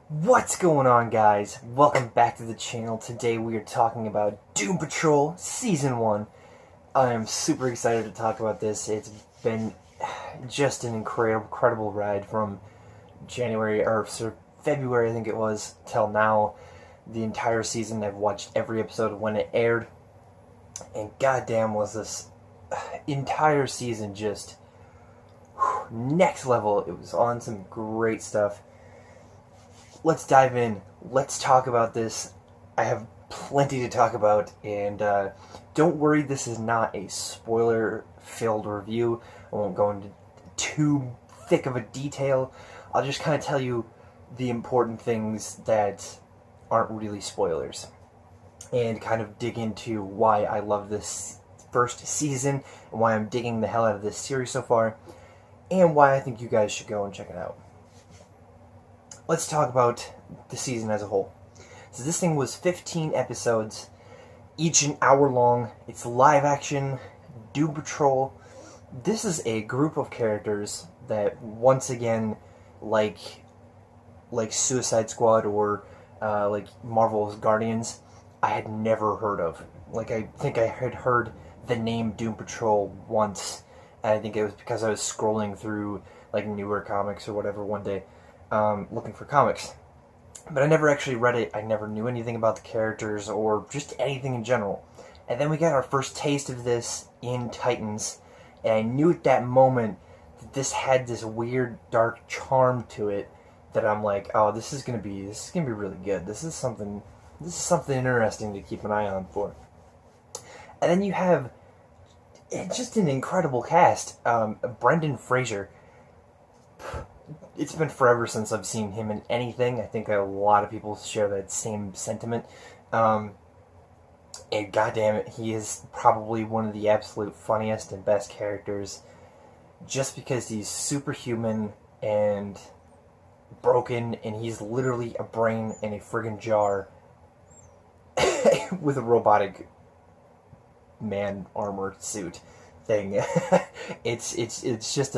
What's going on, guys? Welcome back to the channel. Today we are talking about Doom Patrol Season 1. I am super excited to talk about this. It's been just an incredible ride from January, or February I think it was, till now. The entire season, I've watched every episode when it aired. And goddamn was this entire season just next level. It was on some great stuff. Let's dive in. Let's talk about this. I have plenty to talk about, and don't worry, this is not a spoiler-filled review. I won't go into too thick of a detail. I'll just kind of tell you the important things that aren't really spoilers, and kind of dig into why I love this first season, and why I'm digging the hell out of this series so far, and why I think you guys should go and check it out. Let's talk about the season as a whole. So this thing was 15 episodes, each an hour long. It's live action, Doom Patrol. This is a group of characters that, once again, like Suicide Squad or like Marvel's Guardians, I had never heard of. Like, I think I had heard the name Doom Patrol once, and I think it was because I was scrolling through like newer comics or whatever one day. Looking for comics. But I never actually read it. I never knew anything about the characters or just anything in general. And then we got our first taste of this in Titans, and I knew at that moment that this had this weird dark charm to it that I'm like, oh, this is gonna be really good. This is something interesting to keep an eye on for. And then you have just an incredible cast. Brendan Fraser. It's been forever since I've seen him in anything. I think a lot of people share that same sentiment. And goddamn it, he is probably one of the absolute funniest and best characters, just because he's superhuman and broken, and he's literally a brain in a friggin' jar with a robotic man armor suit thing. It's just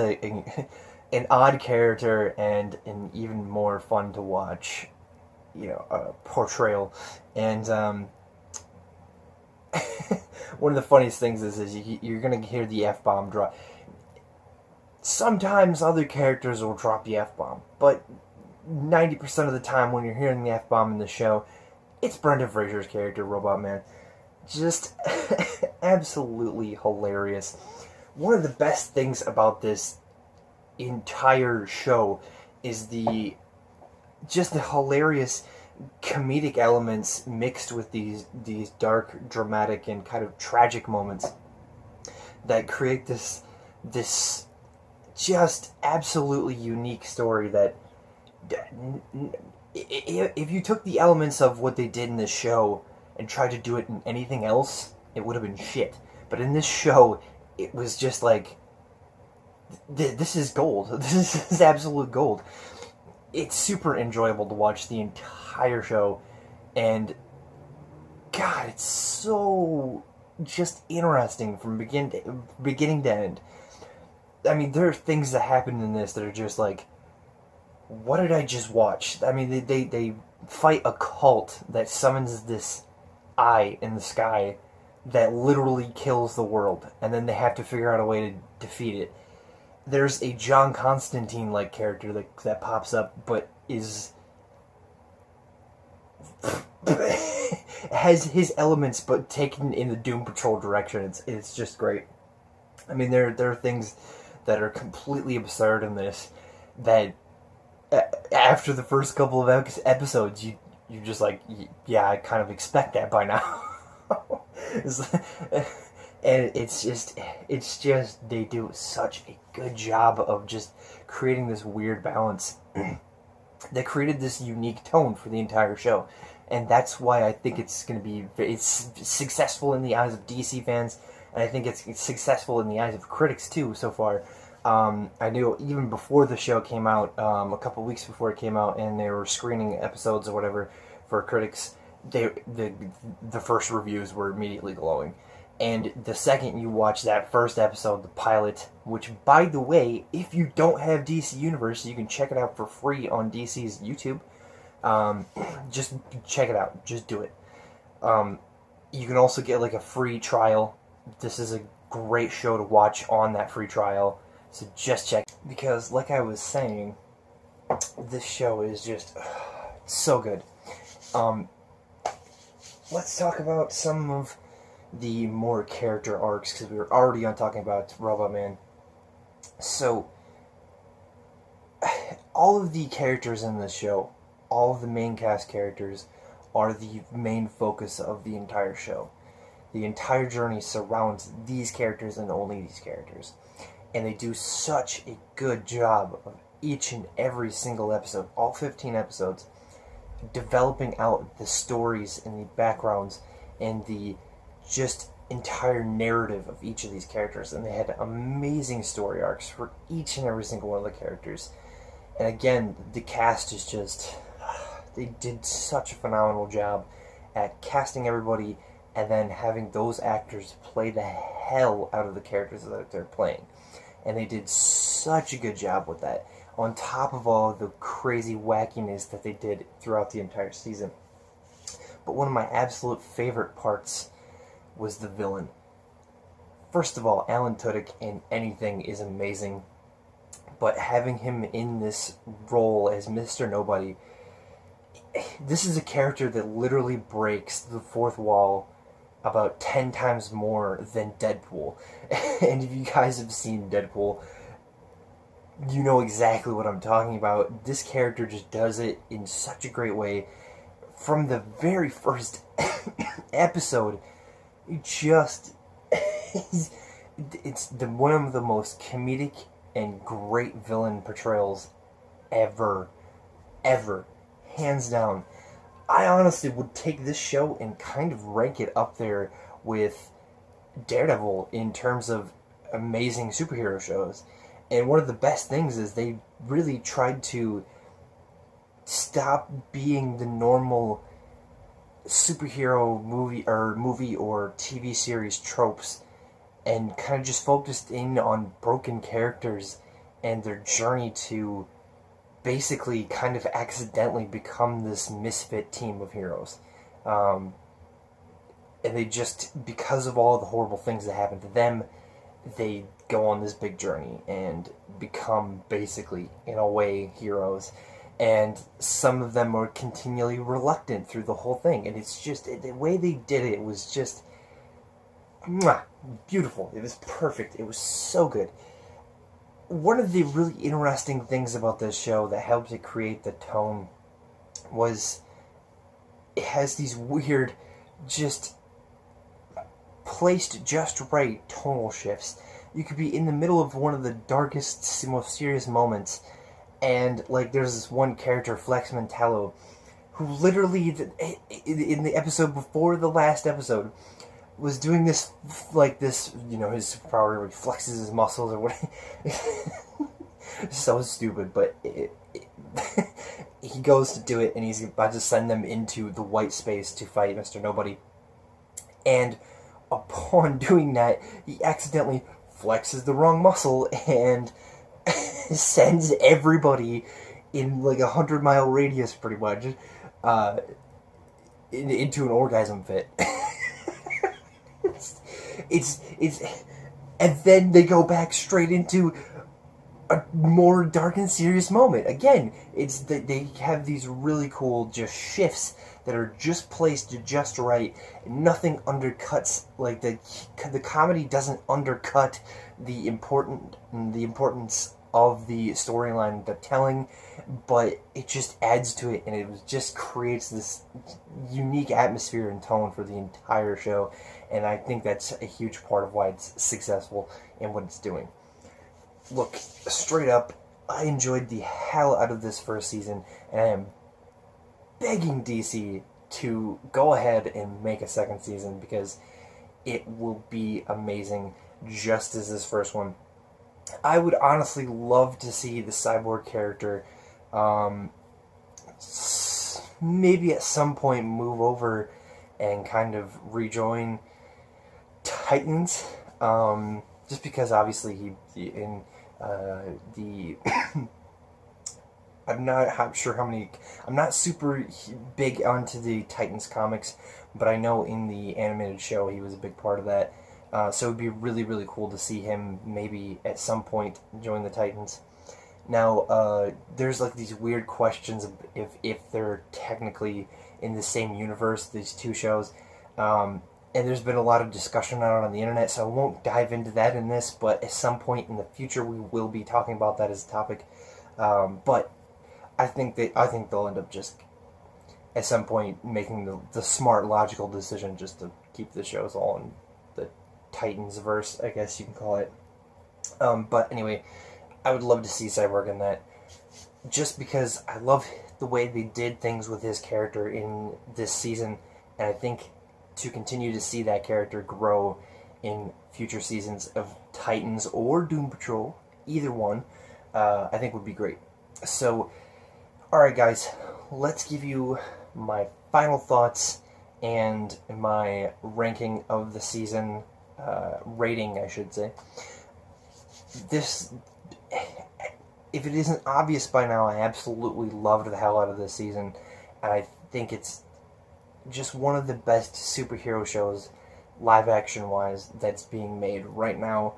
an odd character and an even more fun to watch, portrayal. And one of the funniest things is you're gonna hear the F-bomb drop. Sometimes other characters will drop the F-bomb, but 90% of the time when you're hearing the F-bomb in the show, it's Brendan Fraser's character, Robot Man. Just absolutely hilarious. One of the best things about this entire show is the hilarious comedic elements mixed with these dark, dramatic, and kind of tragic moments that create this just absolutely unique story that if you took the elements of what they did in this show and tried to do it in anything else, it would have been shit. But in this show, it was just like, this is gold. This is absolute gold. It's super enjoyable to watch the entire show, and God, it's so just interesting from beginning to end. I mean, there are things that happen in this that are just like, what did I just watch? I mean, they fight a cult that summons this eye in the sky that literally kills the world, and then they have to figure out a way to defeat it. There's a John Constantine-like character that pops up, but has his elements, but taken in the Doom Patrol direction. It's just great. I mean, there are things that are completely absurd in this that after the first couple of episodes, you're just like, yeah, I kind of expect that by now. And it's just they do such a good job of just creating this weird balance that created this unique tone for the entire show. And that's why I think it's successful in the eyes of DC fans, and I think it's successful in the eyes of critics too so far. I knew even before the show came out, a couple weeks before it came out, and they were screening episodes or whatever for critics, the first reviews were immediately glowing. And the second you watch that first episode, the pilot, which, by the way, if you don't have DC Universe, you can check it out for free on DC's YouTube. Just check it out. Just do it. You can also get like a free trial. This is a great show to watch on that free trial. So just check. Because like I was saying, this show is just so good. Let's talk about some of the more character arcs, because we were already on talking about Robot Man. So, all of the characters in this show, all of the main cast characters, are the main focus of the entire show. The entire journey surrounds these characters and only these characters. And they do such a good job of each and every single episode, all 15 episodes, developing out the stories and the backgrounds and the just entire narrative of each of these characters. And they had amazing story arcs for each and every single one of the characters. And again, the cast is just... they did such a phenomenal job at casting everybody and then having those actors play the hell out of the characters that they're playing. And they did such a good job with that, on top of all of the crazy wackiness that they did throughout the entire season. But one of my absolute favorite parts was the villain. First of all, Alan Tudyk in anything is amazing, but having him in this role as Mr. Nobody, this is a character that literally breaks the fourth wall about 10 times more than Deadpool. And if you guys have seen Deadpool, you know exactly what I'm talking about. This character just does it in such a great way. From the very first episode, it's one of the most comedic and great villain portrayals ever. Hands down. I honestly would take this show and kind of rank it up there with Daredevil in terms of amazing superhero shows. And one of the best things is they really tried to stop being the normal superhero movie or TV series tropes and kind of just focused in on broken characters and their journey to basically kind of accidentally become this misfit team of heroes. And they just, because of all the horrible things that happen to them, they go on this big journey and become basically, in a way, heroes. And some of them are continually reluctant through the whole thing. And it's just, the way they did it was just beautiful. It was perfect. It was so good. One of the really interesting things about this show that helped it create the tone was it has these weird, just placed just right tonal shifts. You could be in the middle of one of the darkest, most serious moments, and like there's this one character, Flex Mentallo, who literally, in the episode before the last episode, was doing this, like this, you know, his superpower where he flexes his muscles or what. So stupid, but he goes to do it, and he's about to send them into the white space to fight Mr. Nobody. And upon doing that, he accidentally flexes the wrong muscle and sends everybody in like 100-mile radius, pretty much, into an orgasm fit. It's and then they go back straight into a more dark and serious moment. Again, it's that they have these really cool just shifts that are just placed just right. Nothing undercuts, like the comedy doesn't undercut the importance of the storyline they're telling, but it just adds to it, and it just creates this unique atmosphere and tone for the entire show. And I think that's a huge part of why it's successful in what it's doing. Look, straight up, I enjoyed the hell out of this first season, and I am begging DC to go ahead and make a second season, because it will be amazing, just as this first one. I would honestly love to see the Cyborg character maybe at some point move over and kind of rejoin Titans, just because obviously he in the I'm not sure how many. I'm not super big onto the Titans comics, but I know in the animated show he was a big part of that. So it'd be really, really cool to see him maybe at some point join the Titans. Now, there's like these weird questions of if they're technically in the same universe, these two shows. And there's been a lot of discussion on it on the internet, so I won't dive into that in this, but at some point in the future we will be talking about that as a topic. But I think they'll end up just at some point making the smart, logical decision just to keep the shows all in the Titans verse, I guess you can call it. But anyway, I would love to see Cyborg in that, just because I love the way they did things with his character in this season, and I think to continue to see that character grow in future seasons of Titans or Doom Patrol, either one, I think would be great. So, alright guys, let's give you my final thoughts and my ranking of the season, rating I should say. This, if it isn't obvious by now, I absolutely loved the hell out of this season, and I think it's just one of the best superhero shows, live action wise, that's being made right now.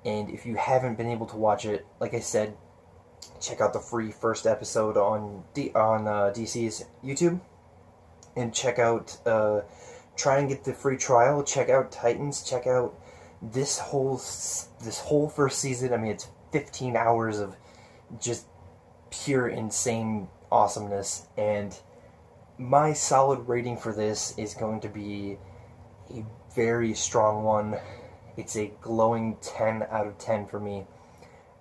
And if you haven't been able to watch it, like I said, check out the free first episode on DC's YouTube, and check out try and get the free trial. Check out Titans. Check out this whole first season. I mean, it's 15 hours of just pure insane awesomeness, and my solid rating for this is going to be a very strong one. It's a glowing 10 out of 10 for me.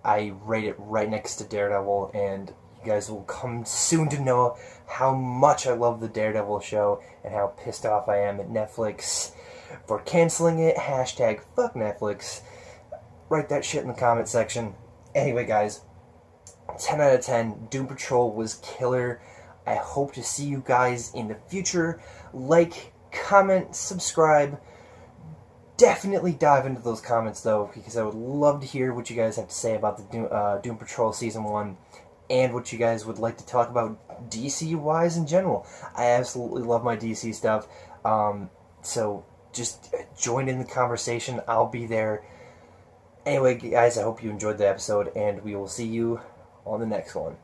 I rate it right next to Daredevil, and you guys will come soon to know how much I love the Daredevil show and how pissed off I am at Netflix for canceling it. Hashtag fuck Netflix. Write that shit in the comment section. Anyway, guys, 10 out of 10. Doom Patrol was killer. I hope to see you guys in the future. Like, comment, subscribe. Definitely dive into those comments, though, because I would love to hear what you guys have to say about the Doom Patrol Season 1, and what you guys would like to talk about DC-wise in general. I absolutely love my DC stuff, so just join in the conversation. I'll be there. Anyway, guys, I hope you enjoyed the episode, and we will see you on the next one.